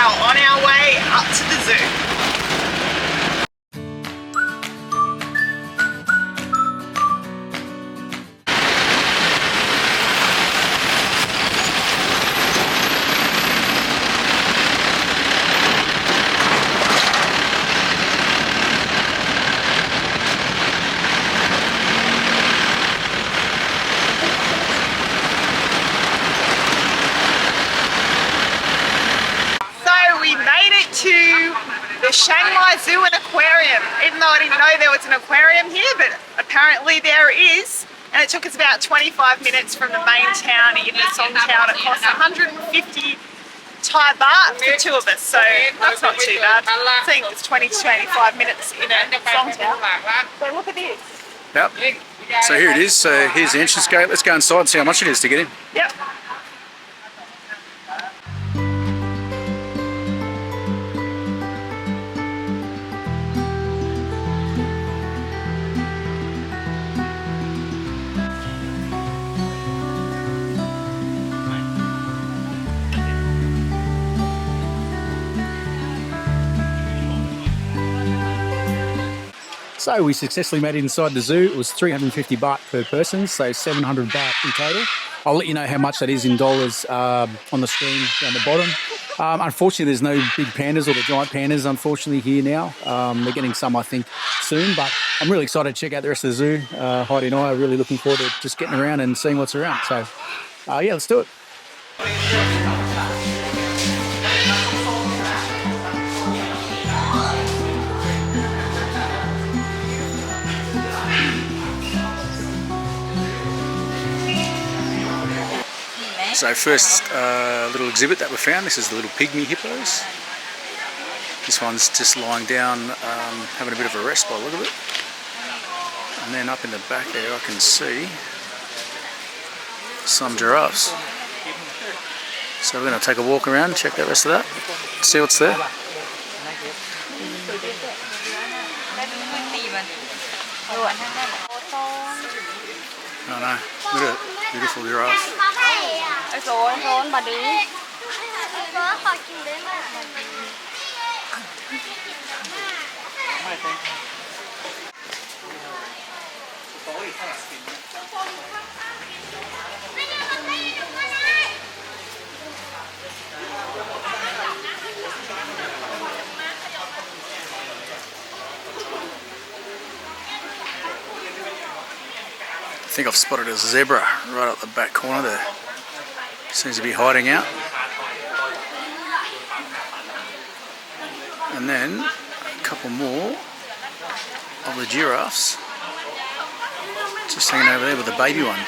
now on our way up to the zoo. To the Chiang Mai Zoo and Aquarium, even though I didn't know there was an aquarium here, but apparently there is. And it took us about 25 minutes from the main town in the Song town. It cost 150 Thai baht for 2 of us, so that's not too bad. I think it's 20 to 25 minutes in a Song town. So look at this. Yep. So here it is. So here's the entrance gate. Let's go inside and see how much it is to get in. Yep. So we successfully made it inside the zoo. It was 350 baht per person, so 700 baht in total. I'll let you know how much that is in dollars on the screen down the bottom. Unfortunately, there's no big pandas or the giant pandas, unfortunately, here now. They're getting some, I think, soon, but I'm really excited to check out the rest of the zoo. Heidi and I are really looking forward to just getting around and seeing what's around. So, yeah, let's do it. So first little exhibit that we found, this is the little pygmy hippos. This one's just lying down, having a bit of a rest by the look of it. And then up in the back there I can see some giraffes. So we're going to take a walk around and check the rest of that, see what's there. Oh no, look at it, beautiful giraffe. I think I've spotted a zebra right up the back corner there. Seems to be hiding out. And then a couple more of the giraffes just hanging over there with the baby one.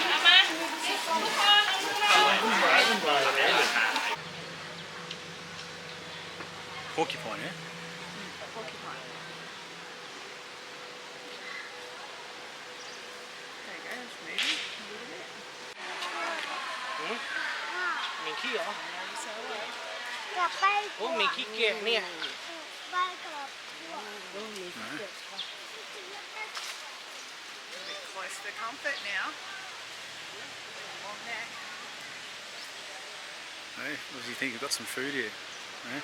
Porcupine, yeah? Close to comfort now. Long neck. Hey, what do you think? You've got some food here. Yeah?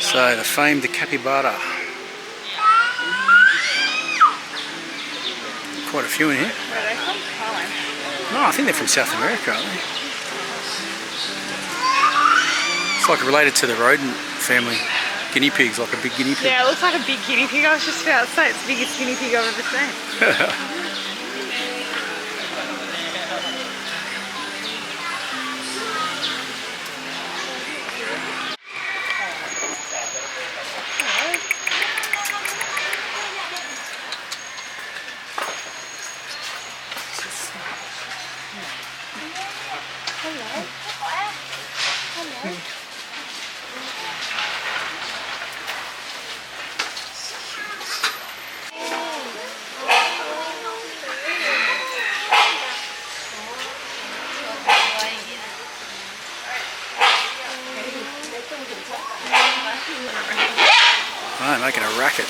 So the famed capybara. Quite a few in here. Where are they from? Thailand. No, I think they're from South America, aren't they? It's like related to the rodent family. Guinea pigs, like a big guinea pig. Yeah, it looks like a big guinea pig. I was just about to say it's the biggest guinea pig I've ever seen. Oh, making a racket.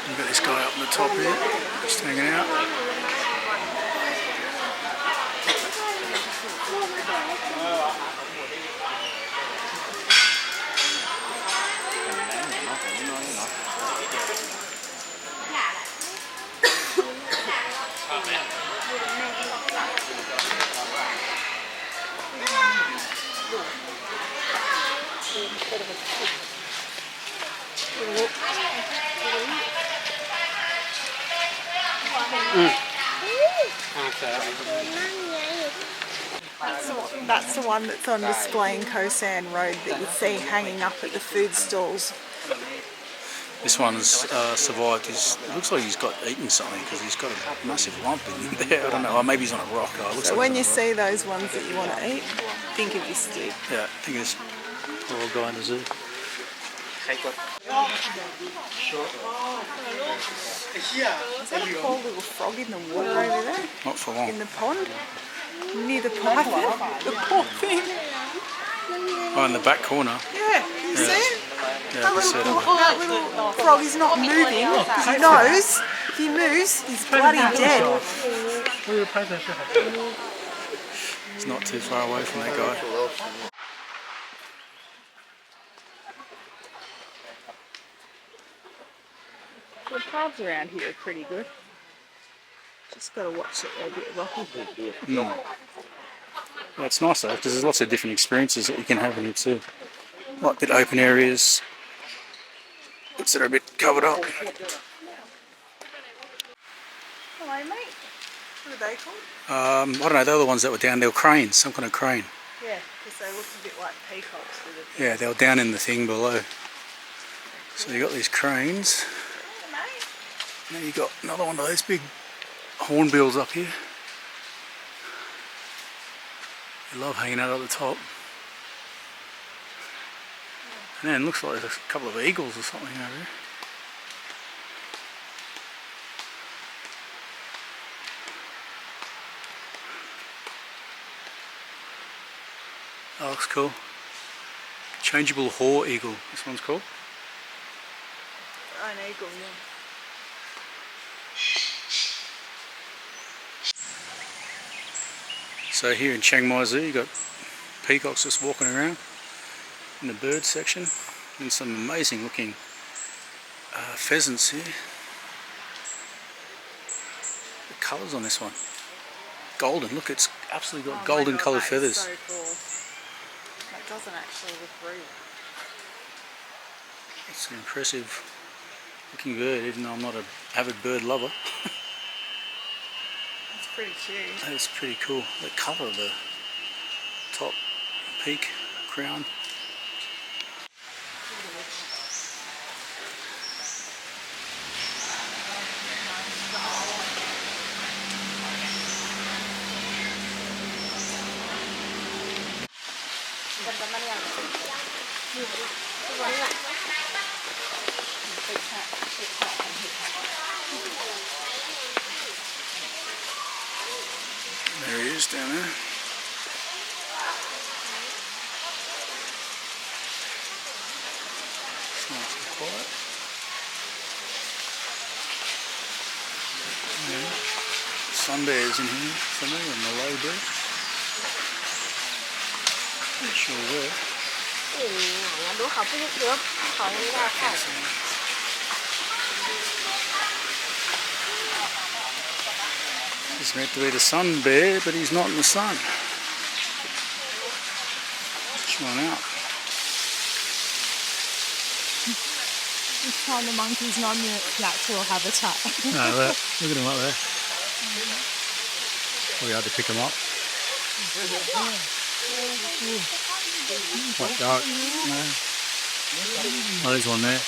You've got this guy up on the top here, just hanging out. That's the one that's on display in Khao Soi Road that you see hanging up at the food stalls. This one's survived. It looks like he's got eaten something because he's got a massive lump in there. I don't know. Or maybe he's on a rock. Oh, it looks So like when you see those ones that you want to eat, think of this dude. yeah, I think this poor old guy in the zoo. Is that a poor little frog in the water over there? Not for long. In the pond? Near the python? The poor thing. Oh, in the back corner. Yeah, you see it? Yeah, I can see it. That little frog is not moving. He knows if he moves, he's bloody dead. It's not too far away from that guy. The paths around here are pretty good. Just got to watch it, they're a bit rocky. Yeah, it's nice though because there's lots of different experiences that you can have in here too. Like bit open areas, bits that are a bit covered up. Hello, mate. What are they called? I don't know, the other ones that were down, they were cranes, some kind of crane. Yeah, because they look a bit like peacocks with it. Yeah, they were down in the thing below. So you got these cranes. Hello, mate. Now you got another one of those big hornbills up here. They love hanging out at the top. And then it looks like there's a couple of eagles or something over there. That looks cool. Changeable hoar eagle, this one's called. An eagle, yeah. So here in Chiang Mai Zoo, you got peacocks just walking around in the bird section, and some amazing looking pheasants here. The colours on this one, golden. Look, it's absolutely got golden coloured feathers. So cool. That doesn't actually look real. It's an impressive looking bird, even though I'm not an avid bird lover. It's pretty cute. That's pretty cool. The colour of the top peak crown. There he is down there. quiet. Yeah. Sun bears in here somewhere, a Malay bear. Not sure where. He's meant to be the sun bear, but he's not in the sun. Which one out? This time the monkey's not in their natural habitat. No, look at him up there. We had to pick him up. What dark? No. Oh, there's one there.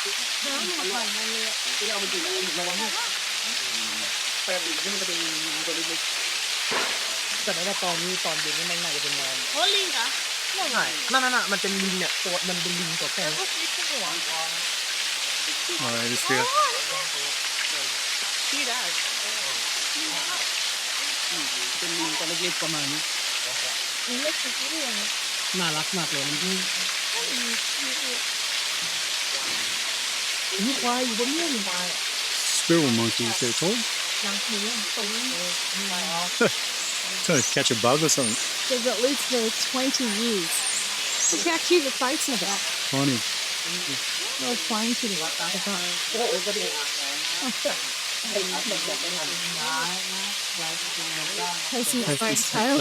แต่ในตอนนี้ตอนเย็นนี่มันน่าจะเป็นงาน โอ้ลิงเหรอ ไม่ง่ายนั่นมันเป็นลิงเนี่ยตัวมันเป็นลิงตัวแค่ แล้วก็ซื้อขึ้นหัว Oh, it is here. ที่ได้ เป็นลิงตัวเล็กๆประมาณนี้ มีเล็กสุดที่เรียน น่ารักมากเลยมันดูมีควายอยู่บนเนี่ยมีควาย Squirrel monkeys, they're called. ลังหมูตรงนี้ Trying to catch a bug or something. They've at least for 20 years. Look how cute the fighting about. Funny. They're flying to the back. โอ้โหก็ดี Chasing its own tail.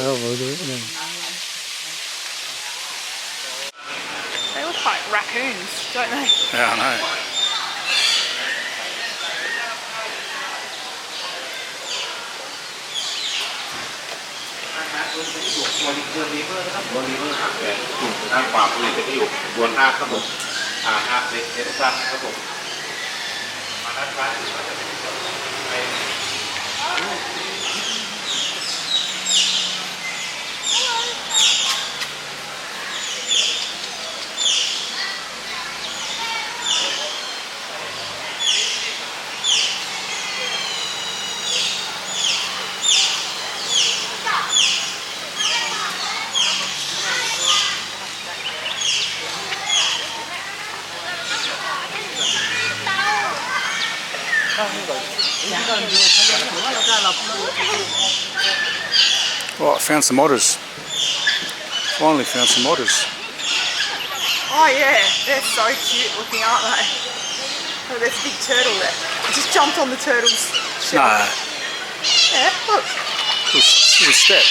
They look like raccoons, don't they? Yeah, I know. Oh, I found some otters. Finally found some otters. Oh yeah, they're so cute looking, aren't they? Oh, there's a big turtle there. I just jumped on the turtle's shell. Nah, Yeah, look. little step.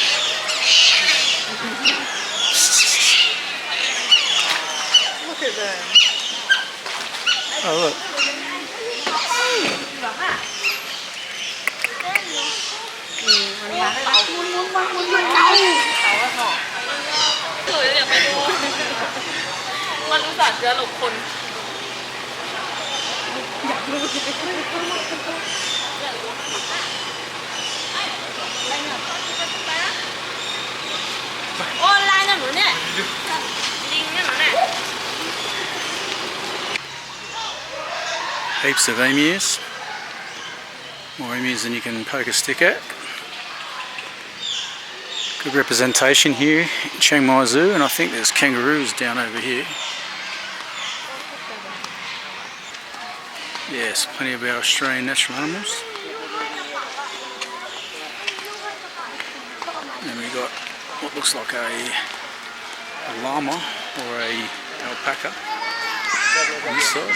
Look at them. Oh, look. Heaps of emus. More emus than you can poke a stick at. Good representation here in Chiang Mai Zoo, and I think there's kangaroos down over here. Yes, plenty of our Australian natural animals. And we got what looks like a llama or a alpaca on this side.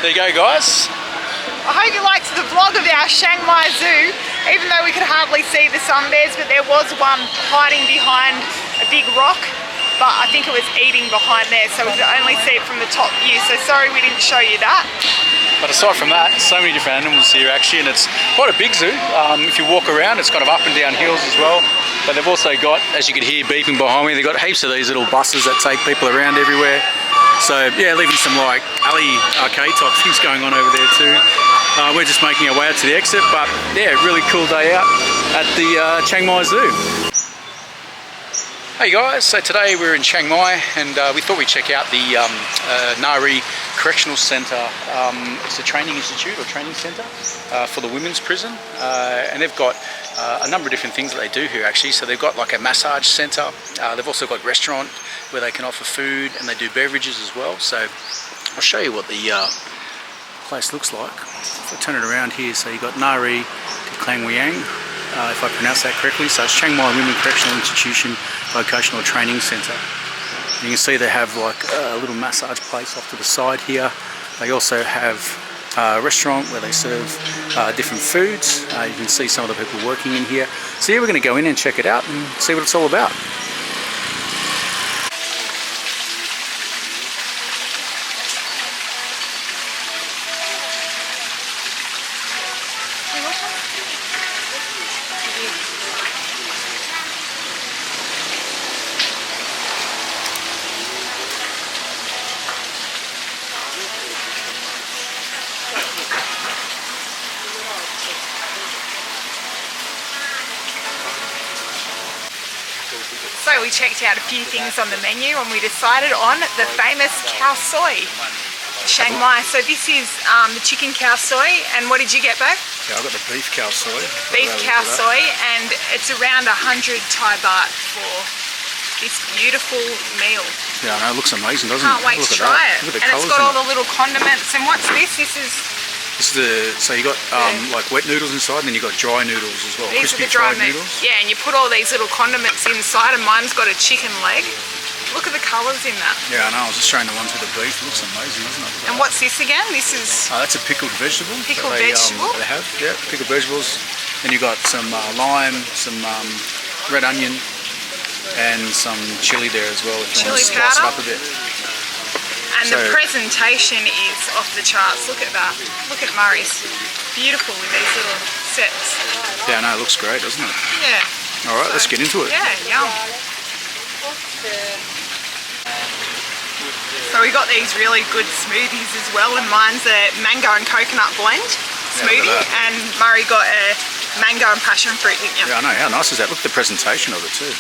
There you go, guys. I hope you liked the vlog of our Chiang Mai Zoo, even though we could hardly see the sun bears, but there was one hiding behind a big rock, but I think it was eating behind there, so we could only see it from the top view, so sorry we didn't show you that. But aside from that, so many different animals here actually, and it's quite a big zoo. If you walk around, it's kind of up and down hills as well. But they've also got, as you can hear beeping behind me, they've got heaps of these little buses that take people around everywhere. So yeah, leaving some like alley arcade type things going on over there too. We're just making our way out to the exit, but yeah, really cool day out at the Chiang Mai Zoo. Hey guys, so today we're in Chiang Mai and we thought we'd check out the Naree Correctional Centre. It's a training institute or training centre for the women's prison, and they've got a number of different things that they do here actually. So they've got like a massage centre, they've also got a restaurant where they can offer food, and they do beverages as well. So I'll show you what the place looks like. If I turn it around here, so you've got Naree to Klangwaing, if I pronounce that correctly. So it's Chiang Mai Women Correctional Institution Vocational Training Centre. You can see they have like a little massage place off to the side here. They also have a restaurant where they serve different foods. You can see some of the people working in here. So yeah, we're going to go in and check it out and see what it's all about. So we checked out a few things on the menu and we decided on the famous Khao Soi, Chiang Mai. So this is the chicken Khao Soi, and what did you get, Bo? Yeah, I've got the beef Khao Soi. Beef Khao Soi, and it's around 100 Thai baht for this beautiful meal. Yeah, I know, it looks amazing, doesn't Can't it? wait Look to at try that. it. Look at the And it's colours got in all it. the little condiments. And what's this? This is So you got like wet noodles inside, and then you got dry noodles as well. these Crispy are the dry fried noodles. Yeah, and you put all these little condiments inside, and mine's got a chicken leg. Look at the colours in that. Yeah, I know. I was just showing the ones with the beef. It looks amazing, doesn't it? And what's this again? This is That's a pickled vegetable. Pickled that they, vegetable? They have, yeah, pickled vegetables. Then you got some lime, some red onion, and some chili there as well. If you want to Chili spice it powder? up a bit. and the presentation is off the charts. Look at that. Look at Murray's. Beautiful with these little sets. Yeah, no, it looks great, doesn't it? Yeah. All right, let's get into it. Yeah, yum. So we got these really good smoothies as well, and mine's a mango and coconut blend smoothie, and Murray got a mango and passion fruit, didn't you? Yeah, I know. How nice is that? Look at the presentation of it too.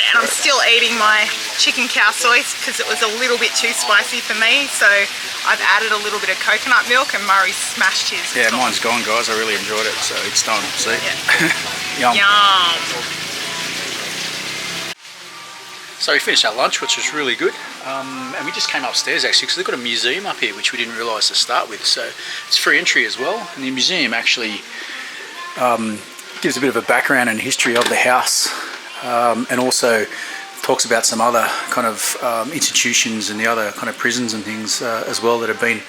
And I'm still eating my chicken Khao Soi because it was a little bit too spicy for me, so I've added a little bit of coconut milk, and Murray smashed his. Yeah, mine's gone, guys. I really enjoyed it, so it's done. See? Yeah. Yum. Yum. So we finished our lunch, which was really good, and we just came upstairs actually because they've got a museum up here which we didn't realise to start with. So it's free entry as well, and the museum actually gives a bit of a background and history of the house, and also talks about some other kind of institutions and the other kind of prisons and things as well that have been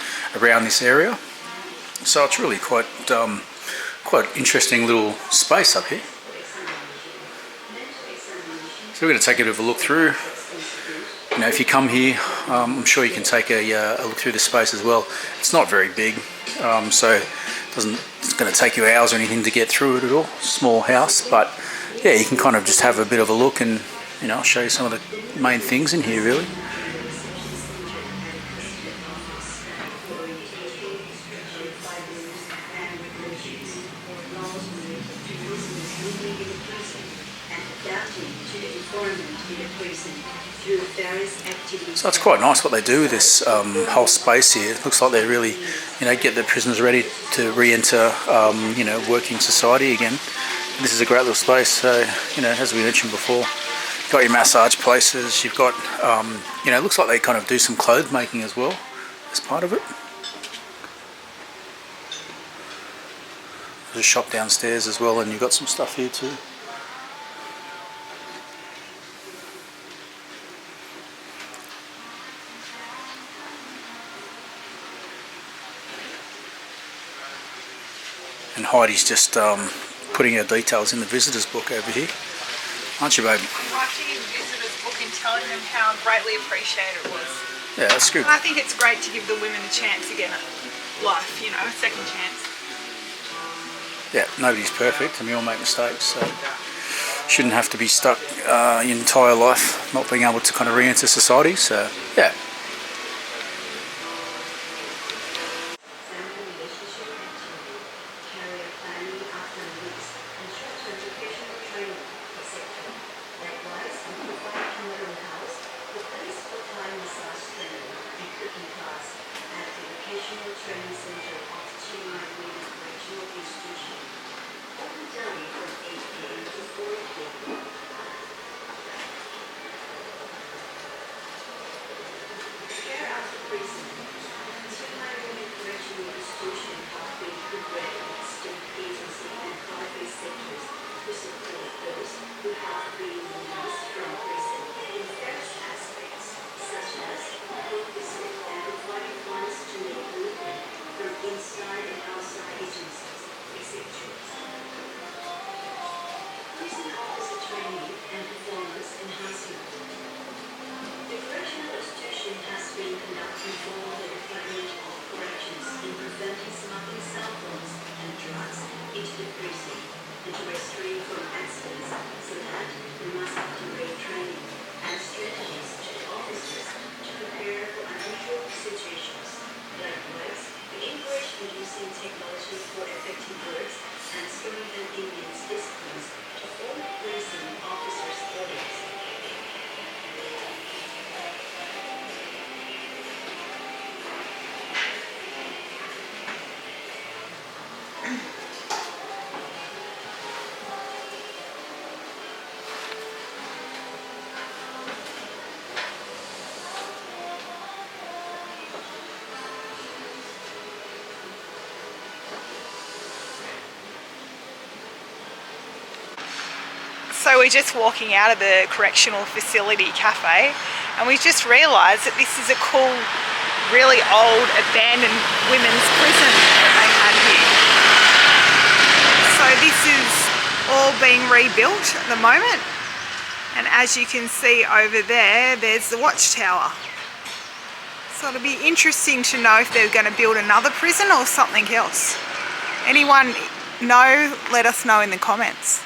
around this area. So it's really quite interesting little space up here. So we're going to take a bit of a look through. You know, if you come here, I'm sure you can take a look through the space as well. It's not very big, so it's going to take you hours or anything to get through it at all. Small house, but yeah, you can kind of just have a bit of a look, and you know, I'll show you some of the main things in here really. So it's quite nice what they do with this whole space here. It looks like they really, you know, get the prisoners ready to re-enter, you know, working society again. And this is a great little space. So, you know, as we mentioned before, you've got your massage places. You've got, you know, it looks like they kind of do some clothes making as well as part of it. There's a shop downstairs as well, and you've got some stuff here too. And Heidi's just putting her details in the visitors book over here, aren't you, baby? Writing the visitors book and telling them how greatly appreciated it was. Yeah, that's good. And I think it's great to give the women a chance again at life, you know, a second chance. Yeah, nobody's perfect, and we all make mistakes, so shouldn't have to be stuck your entire life not being able to kind of re-enter society. So yeah. So we're just walking out of the correctional facility cafe, and we just realised that this is a cool, really old abandoned women's prison that they had here. So this is all being rebuilt at the moment, and as you can see over there, there's the watchtower. So it'll be interesting to know if they're going to build another prison or something else. Anyone know? Let us know in the comments.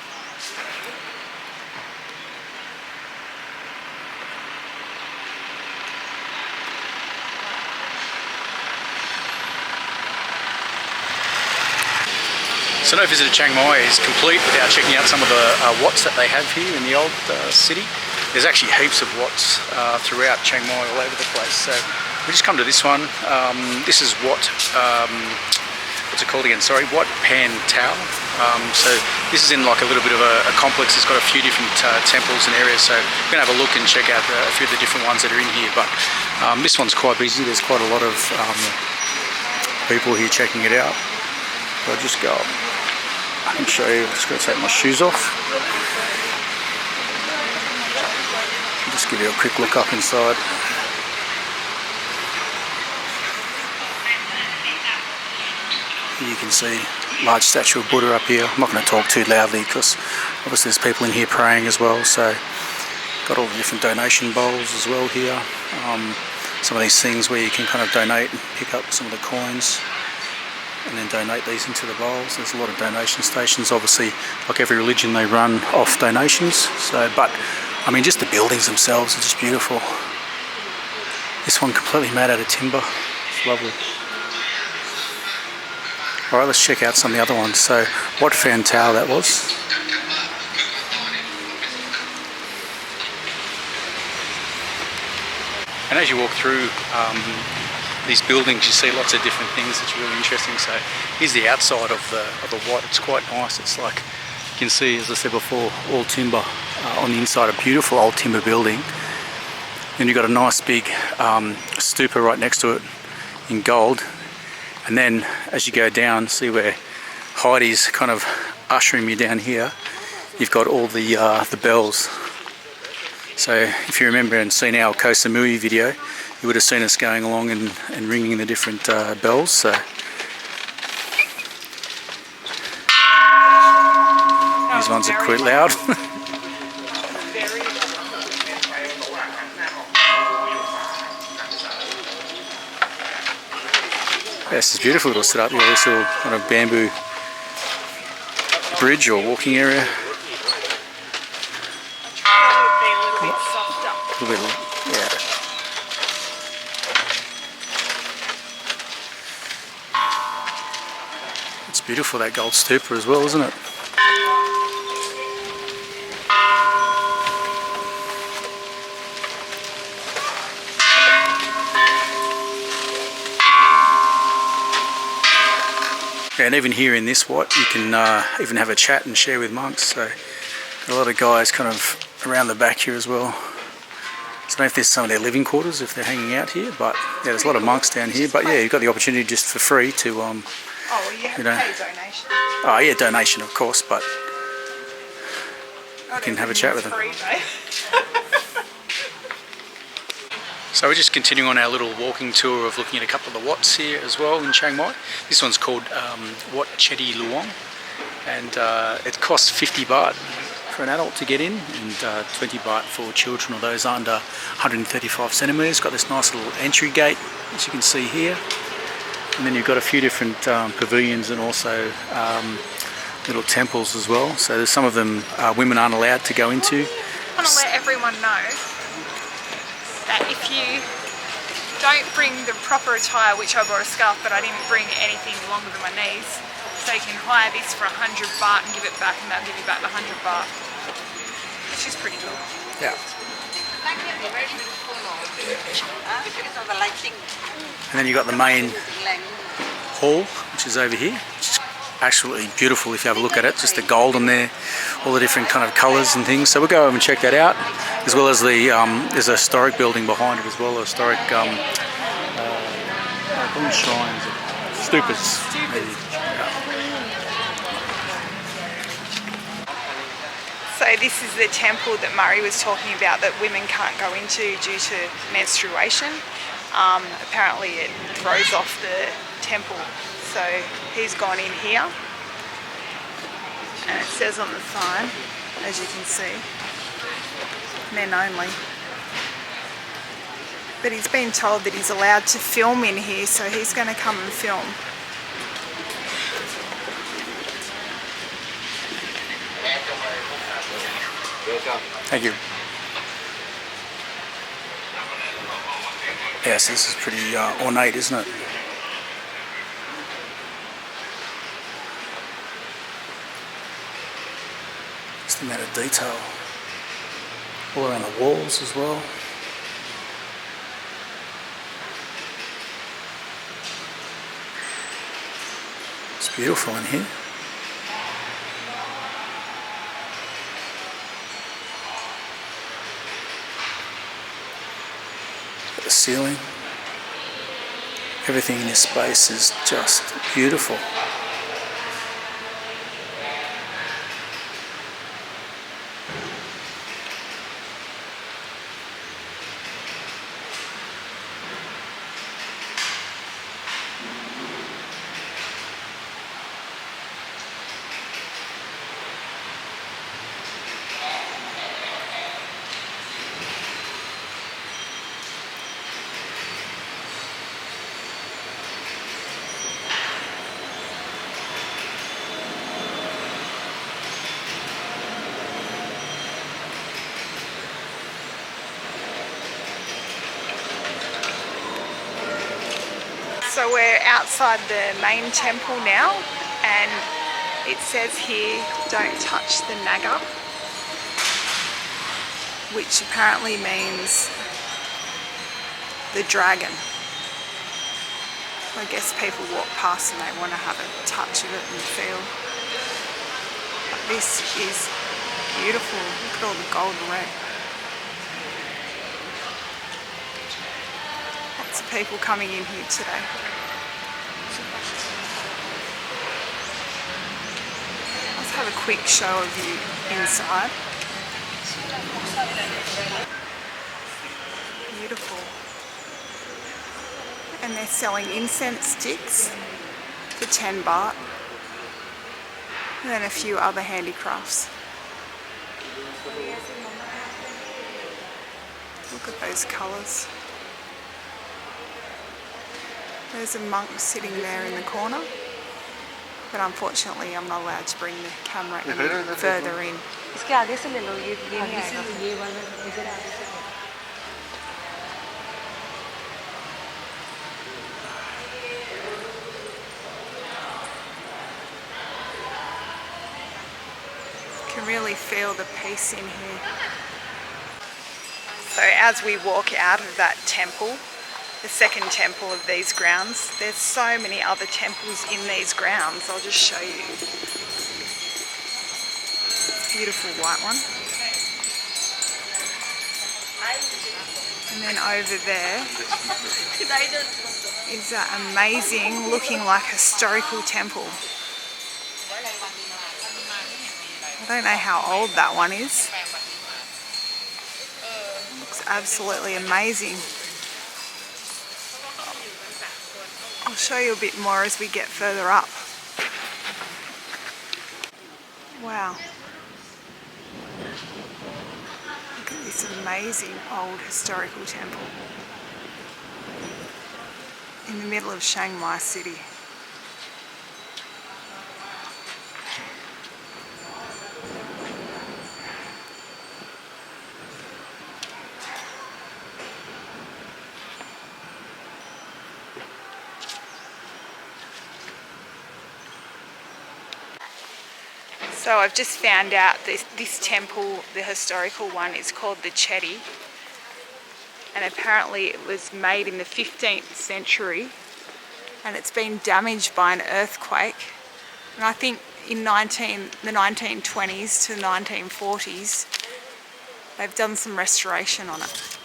So no visit to Chiang Mai is complete without checking out some of the wats that they have here in the old city. There's actually heaps of wats throughout Chiang Mai, all over the place. So we just come to this one. This is what's it called again? Sorry, Wat Phra Lao. So this is in like a little bit of a complex. It's got a few different temples and areas. So we're gonna have a look and check out a few of the different ones that are in here. But this one's quite busy. There's quite a lot of people here checking it out. So I'll just go up. I can show you. I'm just going to take my shoes off. Just give you a quick look up inside. You can see large statue of Buddha up here. I'm not going to talk too loudly because obviously there's people in here praying as well. So got all the different donation bowls as well here. Some of these things where you can kind of donate and pick up some of the coins and then donate these into the bowls. There's a lot of donation stations. Obviously, like every religion, they run off donations. So, but I mean, just the buildings themselves are just beautiful. This one completely made out of timber. It's lovely. All right, let's check out some of the other ones. So, Wat Phra Lao that was. And as you walk through these buildings, you see lots of different things that's really interesting. So here's the outside of the Wat. It's quite nice. It's like you can see, as I said before, all timber on the inside. A beautiful old timber building. Then you've got a nice big stupa right next to it in gold. And then as you go down, see where Heidi's kind of ushering me down here. You've got all the bells. So if you remember and seen our Koh Samui video, you would have seen us going along and ringing the different bells. So these ones are quite loud. This is beautiful little setup here, this little kind of bamboo bridge or walking area. A little bit, yeah. It's beautiful, that gold stupa as well, isn't it? Yeah, and even here in this Wat, you can even have a chat and share with monks. So a lot of guys kind of around the back here as well. I don't know if there's some of their living quarters if they're hanging out here, but yeah, there's a lot of monks down here. But yeah, you've got the opportunity just for free to oh, well, you have to pay donation. Oh yeah, donation of course, but you can have a chat with them. So we're just continuing on our little walking tour of looking at a couple of the Wats here as well in Chiang Mai. This one's called Wat Chedi Luang, and it costs 50 baht for an adult to get in, and 20 baht for children or those under 135 centimetres. Got this nice little entry gate, as you can see here, and then you've got a few different pavilions and also little temples as well. So there's some of them women aren't allowed to go into. I want to let everyone know that if you don't bring the proper attire, which I brought a scarf, but I didn't bring anything longer than my knees, so you can hire this for 100 baht and give it back, and they'll give you back the 100 baht. Which is pretty cool. Yeah. And then you've got the main hall, which is over here, which is absolutely beautiful if you have a look at it. Just the gold on there, all the different kind of colours and things. So we'll go over and check that out, as well as the there's a historic building behind it as well, a historic shrines, stupas. Maybe. So this is the temple that Murray was talking about that women can't go into due to menstruation. Apparently it throws off the temple. So he's gone in here. And it says on the sign, as you can see, men only. But he's been told that he's allowed to film in here, so he's going to come and film. Thank you. Yes, this is pretty ornate, isn't it? Just the amount of detail all around the walls as well. It's beautiful in here. The ceiling, everything in this space is just beautiful. So we're outside the main temple now, and it says here, don't touch the naga, which apparently means the dragon. I guess people walk past and they want to have a touch of it and feel. But this is beautiful. Look at all the gold around. Lots of people coming in here today. Let's have a quick show of you inside. Beautiful. And they're selling incense sticks for 10 baht. And then a few other handicrafts. Look at those colours. There's a monk sitting there in the corner, but unfortunately I'm not allowed to bring the camera any further in. इसके आगे से ले लो ये नहीं आएगा ये वाला इधर आगे से You can really feel the peace in here. So as we walk out of that temple, the second temple of these grounds, there's so many other temples in these grounds. I'll just show you. Beautiful white one. And then over there is that amazing looking like historical temple. I don't know how old that one is. Looks absolutely amazing. I'll show you a bit more as we get further up. Wow. Look at this amazing old historical temple in the middle of Chiang Mai City. So I've just found out this temple, the historical one, is called the Chedi, and apparently it was made in the 15th century and it's been damaged by an earthquake, and I think in the 1920s to 1940s they've done some restoration on it.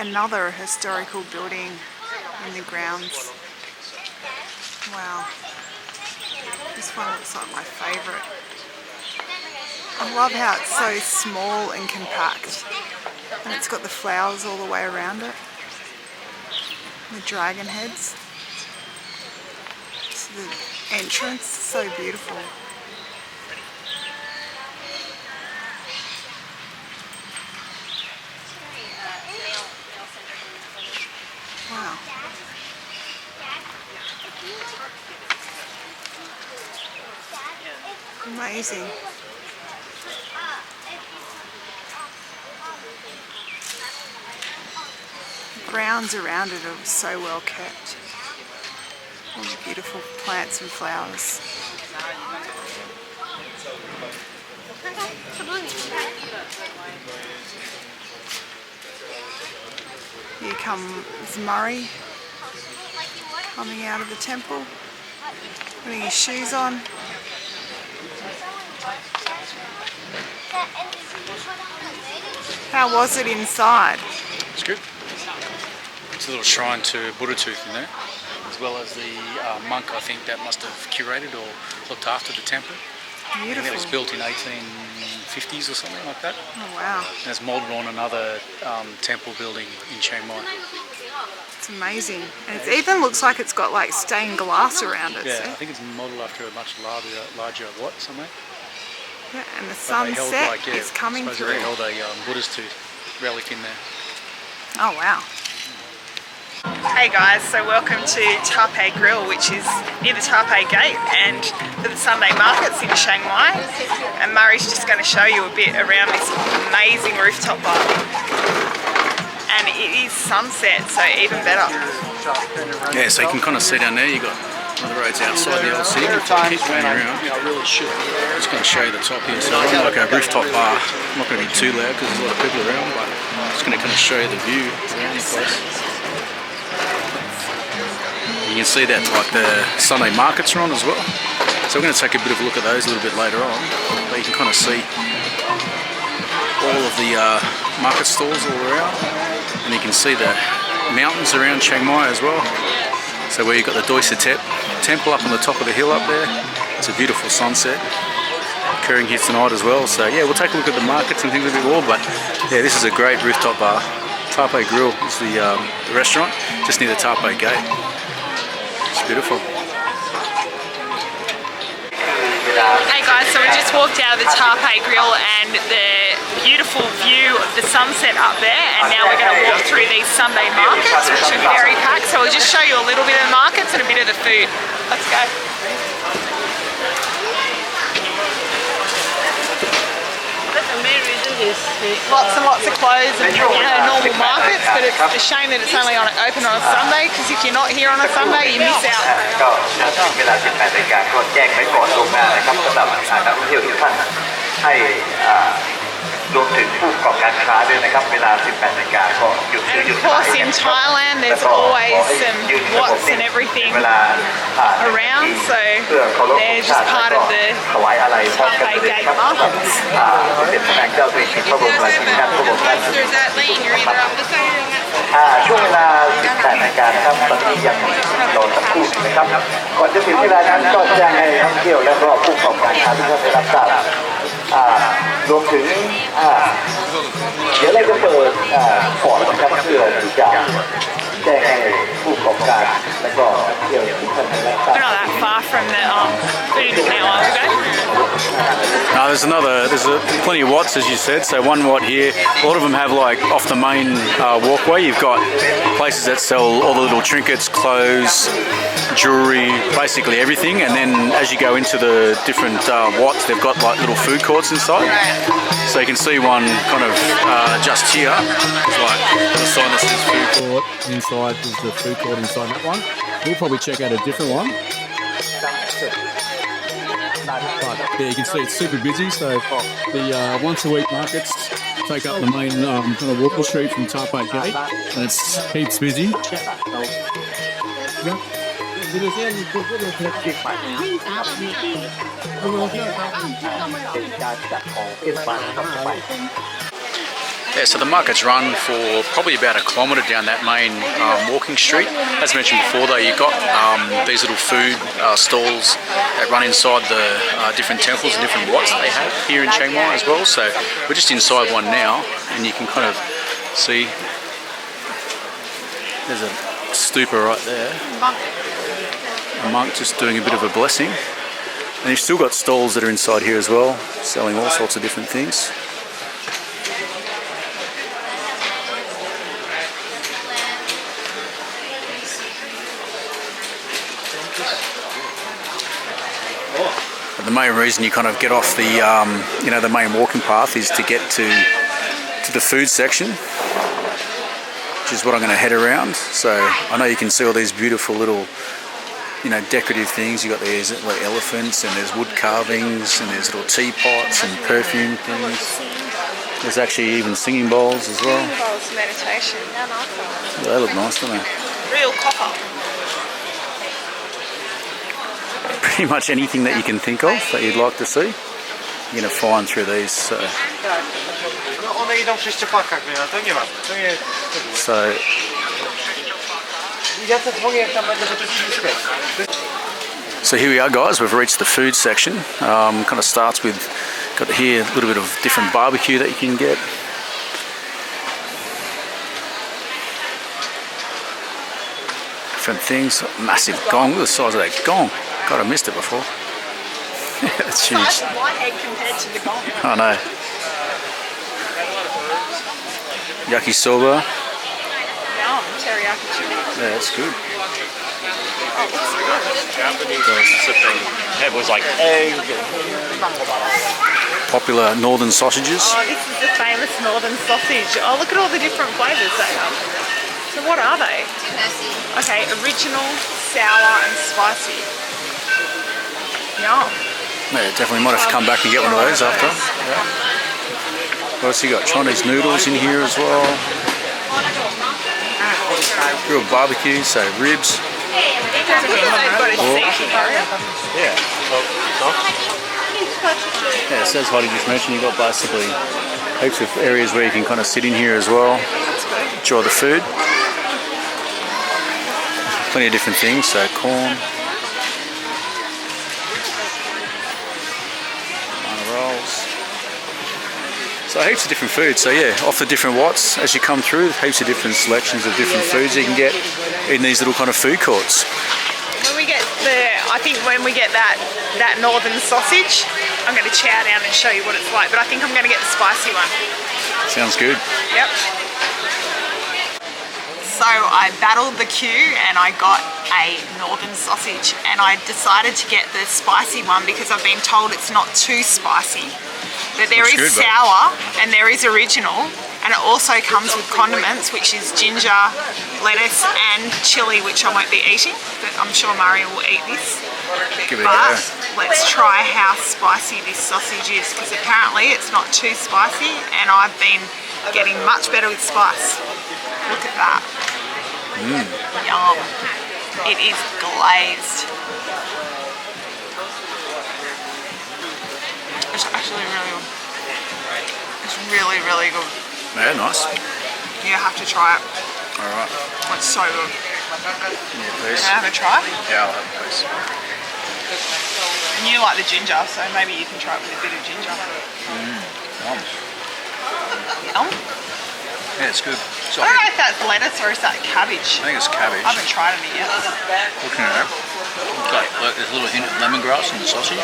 another historical building in the grounds. Wow. This one looks like my favourite. I love how it's so small and compact. And it's got the flowers all the way around it. The dragon heads. To the entrance, so beautiful. Wow. Amazing. The grounds around it are so well kept. All the beautiful plants and flowers. Here comes Murray coming out of the temple, putting his shoes on. How was it inside? It's good. It's a little shrine to Buddha Tooth in there, as well as the monk, I think, that must have curated or looked after the temple. Beautiful. It was built in 1850s or something like that. Oh wow. And it's modelled on another temple building in Chiang Mai. It's amazing. And it even looks like it's got like stained glass around it. Yeah, See? I think it's modelled after a much larger Wat somewhere. Yeah, and the But they held, sunset like, is coming supposedly through. they held a Buddha's tooth relic in there. Oh wow. Hey guys, so welcome to Taipei Grill, which is near the Taipei Gate and for the Sunday markets in Chiang Mai. And Murray's just going to show you a bit around this amazing rooftop bar. And it is sunset, so even better. Yeah, so you can kind of see down there, you've got one of the roads outside the old city. If I keep going around, I'm just going to show you the top here. So it's like a rooftop bar. I'm not going to be too loud because there's a lot of people around, but I'm just going to kind of show you the view around the place. You can see that like the Sunday markets are on as well. So we're going to take a bit of a look at those a little bit later on. But you can kind of see all of the market stalls all around. And you can see the mountains around Chiang Mai as well. So where you've got the Doi Satep temple up on the top of the hill up there. It's a beautiful sunset occurring here tonight as well. So yeah, we'll take a look at the markets and things a bit more. But yeah, this is a great rooftop bar. Taipei Grill is the restaurant just near the Taipei Gate. It's beautiful. Hey guys, so we just walked out of the Taipei Grill and the beautiful view of the sunset up there, and now we're going to walk through these Sunday markets, which are very packed. So we'll just show you a little bit of the markets and a bit of the food. Let's go. Lots and lots of clothes and normal markets, but it's a shame that it's only open on a Sunday, because if you're not here on a Sunday, you miss out. ก็ถึงเวลา 18 นาฬิกาก็แจ้งไว้ก่อนล่วงหน้านะครับสำหรับนักท่องเที่ยวทุกท่านให้รวมถึงผู้ประกอบการค้าด้วยนะครับเวลา 18 นาฬิกาก็หยุดซื้อหยุด Of ขาย course, in Thailand, there's always some Wats and everything เวลา around, so เพื่อเคารพ they're ชา just ติ part ก็ of the ถวายอะไรพร้อมกัน Taipei เลย Gate ครับ markets. สมเด็จพระนางเจ้าสิริกิติ์พระบรมราชินีนาถพระองค์ท่าน There's that lane, you're either on this side or on that side. ช่วงเวลา 18 นาฬิกานะครับตอนนี้ยังรอสักครู่นะครับก่อนจะถึงเวลานั้นก็แจ้งให้นักท่องเที่ยวและก็ผู้ประกอบการค้าทุกท่านได้รับทราบรวมถึงเดี๋ยวเราจะเปิดพอร์ตนะครับเพื่อที่จะแจ้งให้ผู้ประกอบการและก็นักท่องเที่ยวทุกท่านได้รับทราบ We're not that far from the food now, are we? No, there's plenty of Wats, as you said. So one Wat here. A lot of them have like off the main walkway. You've got places that sell all the little trinkets, clothes, jewelry, basically everything. And then as you go into the different Wats, they've got like little food courts inside. So you can see one kind of just here. It's like the sign that says food court inside. Is the food court inside that one. We'll probably check out a different one. But yeah, you can see it's super busy. So the once a week markets take up the main kind of walking street from Taipei Gate, and it's heaps busy. Yeah. เป็นการจัดของเทศบาลต่อไป Yeah, so the market's run for probably about a kilometre down that main walking street. As mentioned before though, you've got these little food stalls that run inside the different temples and different wats that they have here in Chiang Mai as well. So we're just inside one now, and you can kind of see there's a stupa right there. A monk just doing a bit of a blessing. And you've still got stalls that are inside here as well, selling all sorts of different things. But the main reason you kind of get off the, the main walking path is to get to the food section, which is what I'm going to head around. So I know you can see all these beautiful little, decorative things. You've got these like elephants, and there's wood carvings, and there's little teapots and perfume things. There's actually even singing bowls as well. Singing bowls, meditation. Yeah, they look nice, don't they? Real copper. Pretty much anything that you can think of that you'd like to see, you're going to find through these. So here we are, guys. We've reached the food section. Kind of starts with, got here a little bit of different barbecue that you can get. Different things. Massive gong. Look at the size of that gong. God, I missed it before. It's huge. Whitehead compared to the gong. I know. Yakisoba. Yum, teriyaki chicken. Yeah, that's good. It was like egg. Popular northern sausages. Oh, this is the famous northern sausage. Oh, look at all the different flavours they have. So what are they? Okay, original, sour and spicy. Yum. Yeah, definitely might have to come back and get one of those after. Yeah. What else you got? Chinese noodles in here as well. Grilled barbecue, so ribs. They've got a seafood area. Yeah. Yeah, it says Heidi just mentioned you've got basically heaps of areas where you can kind of sit in here as well. Enjoy the food. Plenty of different things, so corn. Rolls. So heaps of different foods. So yeah, off the different wats as you come through, heaps of different selections of different foods you can get in these little kind of food courts. When we get that northern sausage, I'm going to chow down and show you what it's like. But I think I'm going to get the spicy one. Sounds good. Yep. So I battled the queue and I got a northern sausage, and I decided to get the spicy one because I've been told it's not too spicy. But there is sour and there is original, and it also comes with condiments, which is ginger, lettuce and chilli, which I won't be eating, but I'm sure Murray will eat this. Give it a go. Let's try how spicy this sausage is, because apparently it's not too spicy and I've been getting much better with spice. Look at that. Yum. It is glazed. It's actually really good. It's really, really good. Yeah, nice. You have to try it. Alright. It's so good. Yeah, please. Can I have a try? Yeah, I'll have it, please. And you like the ginger, so maybe you can try it with a bit of ginger. Yum. Yum. Yeah, it's good. I don't know if that's lettuce or is that cabbage. I think it's cabbage. I haven't tried any yet. Looking at it, look, there's a little hint of lemongrass in the sausage.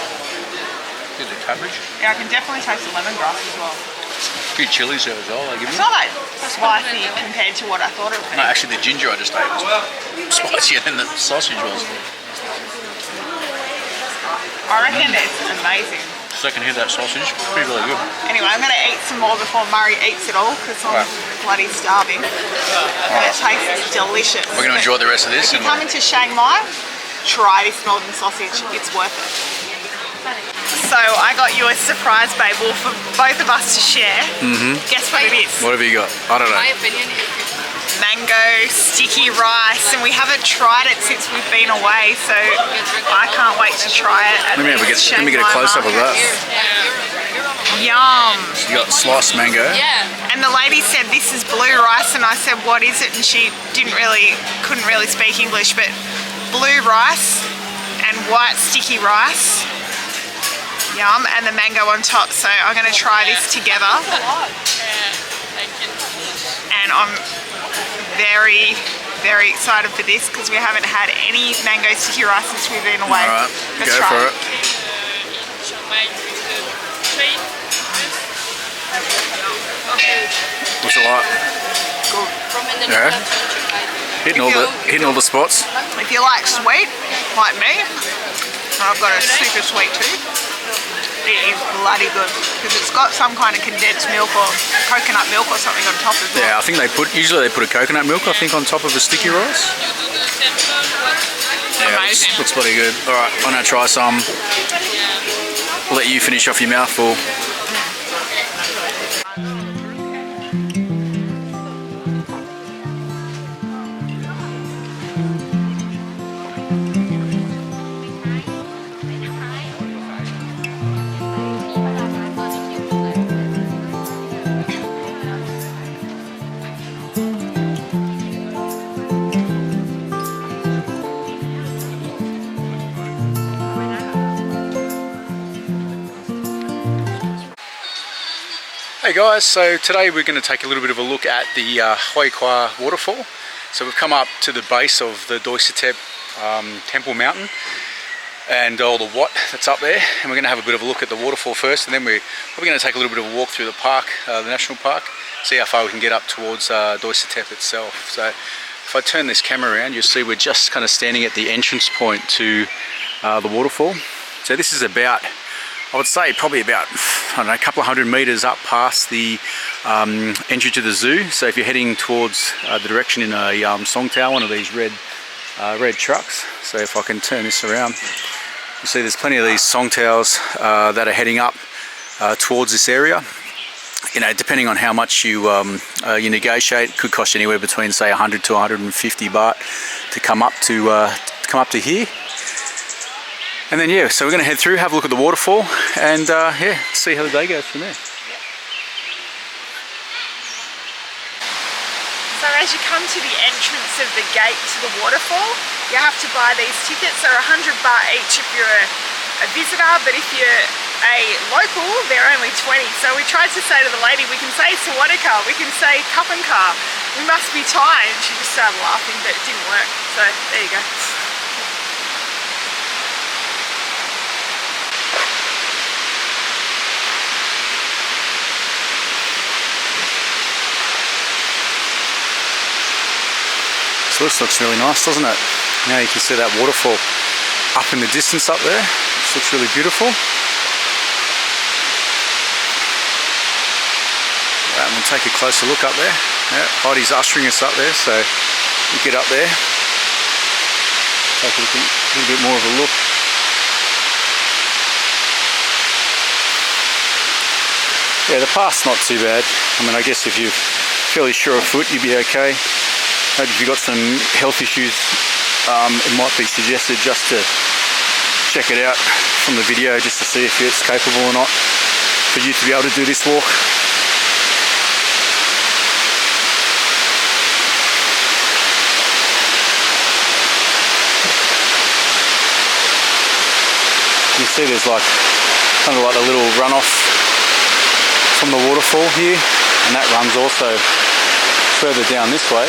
Get the cabbage. Yeah, I can definitely taste the lemongrass as well. A few chilies there as well. They give It's you. not like spicy compared to what I thought it would be. No, actually, the ginger I just ate was spicier than the sausage was. I reckon it's amazing. Second here, that sausage, pretty really good. Anyway, I'm going to eat some more before Murray eats it all because I'm bloody starving. And it tastes delicious. We're going to enjoy the rest of this. If you come into Chiang Mai, try this northern sausage. It's worth it. So I got you a surprise bagel for both of us to share. Guess what it is? What have you got? I don't know. My opinion is Mango sticky rice, and we haven't tried it since we've been away, so I can't wait to try it. Let me get a close up of that. Yum. You got sliced mango. yeah. And And the lady said this is blue rice, and I said what is it, and she couldn't really speak English, but blue rice and white sticky rice. Yum, and the mango on top. So I'm going to try this together. And I'm very, very excited for this because we haven't had any mango sticky rice since we've been away. All right, Let's go try for it. What's it like? Good. Yeah. Hitting all the spots. If you like sweet, like me, and I've got a super sweet tooth, it is bloody good because it's got some kind of condensed milk or coconut milk or something on top as well. Yeah, I think usually they put a coconut milk, I think, on top of a sticky rice. Yeah, Amazing. looks bloody good. All right, I'm gonna try some. I'll let you finish off your mouthful. Hey guys, so today we're going to take a little bit of a look at the Hoi Kwa waterfall. So we've come up to the base of the Doi Satep Temple Mountain and all the Wat that's up there, and we're going to have a bit of a look at the waterfall first, and then we're probably going to take a little bit of a walk through the park, the national park, see how far we can get up towards Doi Satep itself. So if I turn this camera around, you'll see we're just kind of standing at the entrance point to the waterfall. So this is about, I would say probably about, I don't know, a couple of 100 meters up past the entry to the zoo. So if you're heading towards the direction in a songtao, one of these red trucks. So if I can turn this around, you see there's plenty of these songtaos that are heading up towards this area. You know, depending on how much you negotiate, it could cost you anywhere between say 100 to 150 baht to come up to here. And then yeah, so we're going to head through, have a look at the waterfall, and yeah, see how the day goes from there. So as you come to the entrance of the gate to the waterfall, you have to buy these tickets. They're 100 baht each if you're a visitor, but if you're a local, they're only 20. So we tried to say to the lady, we can say Sawadika, we can say Kapanka, we must be Thai, and she just started laughing, but it didn't work. So there you go. So this looks really nice, doesn't it? Now you can see that waterfall up in the distance up there. This looks really beautiful. Right, and we'll take a closer look up there. Yeah, Heidi's ushering us up there, so we get up there, take a little bit more of a look. Yeah, the path's not too bad. I mean, I guess if you're fairly sure of foot, you'd be okay. Maybe if you've got some health issues, it might be suggested just to check it out from the video, just to see if it's capable or not for you to be able to do this walk. You see there's like kind of like a little runoff from the waterfall here, and that runs also further down this way,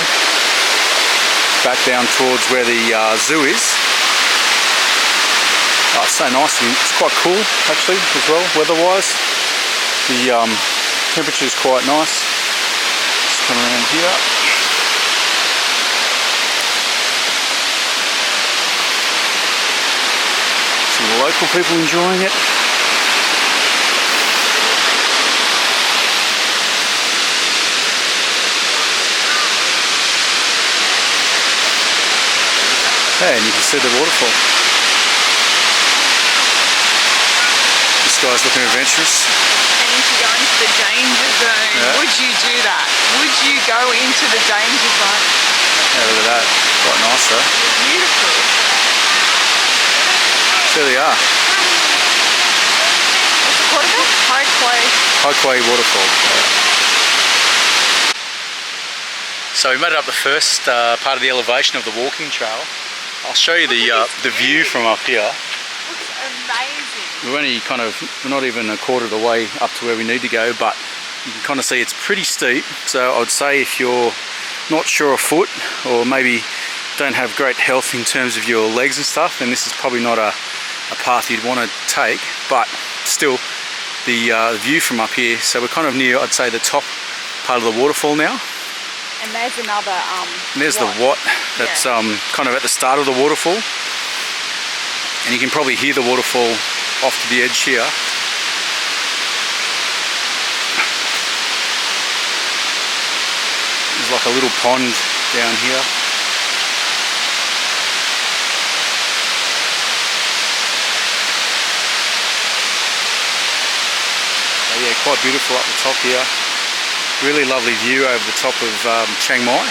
back down towards where the zoo is. Oh, it's so nice, and it's quite cool actually as well, weather-wise. The temperature is quite nice. Just come around here. Some local people enjoying it. Yeah, and you can see the waterfall. This guy's looking adventurous. And if you go into the danger zone, Yeah. would you do that? Would you go into the danger zone? Yeah, look at that. Quite nice though. Beautiful. So there they are. What's it called again? Hoi Kwa. Hoi Kwa waterfall. Yeah. So we made it up the first part of the elevation of the walking trail. I'll show you the view from up here. Looks amazing. We're not even a quarter of the way up to where we need to go, but you can kind of see it's pretty steep. So I would say if you're not sure of foot, or maybe don't have great health in terms of your legs and stuff, then this is probably not a path you'd want to take. But still, the view from up here, so we're kind of near, I'd say, the top part of the waterfall now. And there's another And there's the Wat that's kind of at the start of the waterfall. And you can probably hear the waterfall off to the edge here. There's like a little pond down here. So yeah, quite beautiful up the top here. Really lovely view over the top of Chiang Mai,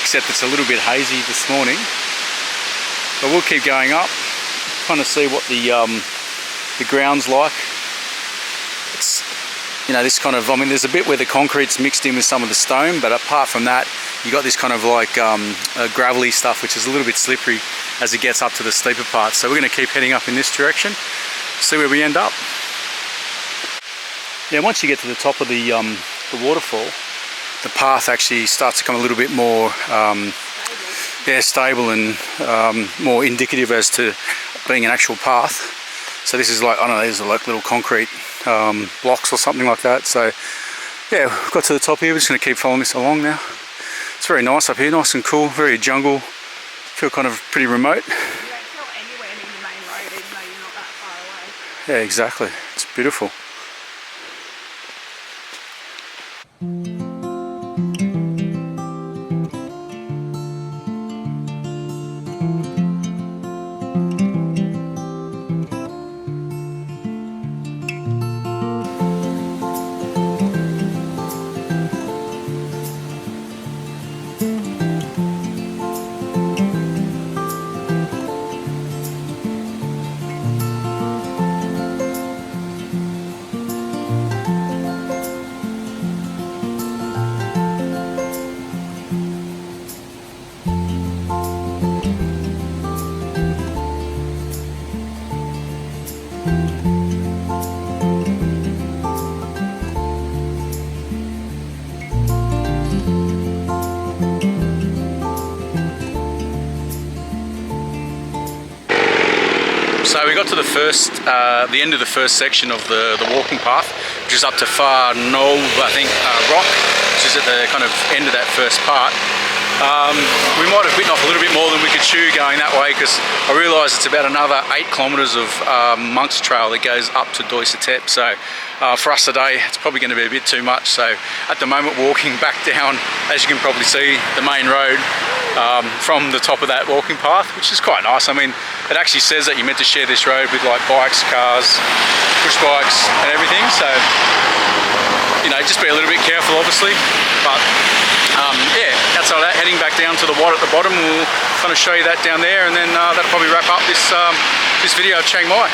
except it's a little bit hazy this morning. But we'll keep going up, kind of see what the ground's like. It's, you know, this kind of, I mean, there's a bit where the concrete's mixed in with some of the stone, but apart from that, you got this kind of like gravelly stuff, which is a little bit slippery as it gets up to the steeper parts. So we're going to keep heading up in this direction, see where we end up. Yeah, once you get to the top of the waterfall, the path actually starts to become a little bit more stable and more indicative as to being an actual path. So this is like, I don't know, these are like little concrete blocks or something like that. So yeah, we've got to the top here. We're just going to keep following this along now. It's very nice up here, nice and cool, very jungle. Feel kind of pretty remote. You don't feel anywhere near the main road, even though you're not that far away. Yeah, exactly. It's beautiful. So we got to the end of the first section of the walking path, which is up to Phra Lao, I think, rock, which is at the kind of end of that first part. We might have bitten off a little bit more than we could chew going that way, because I realise it's about another 8 kilometres of Monk's Trail that goes up to Doi Satep. So for us today, it's probably going to be a bit too much. So at the moment, walking back down, as you can probably see, the main road from the top of that walking path, which is quite nice. I mean, it actually says that you're meant to share this road with like bikes, cars, push bikes and everything. So, you know, just be a little bit careful, obviously. But yeah, outside of that, heading back down to the Wat at the bottom, we'll kind of show you that down there, and then that'll probably wrap up this video of Chiang Mai.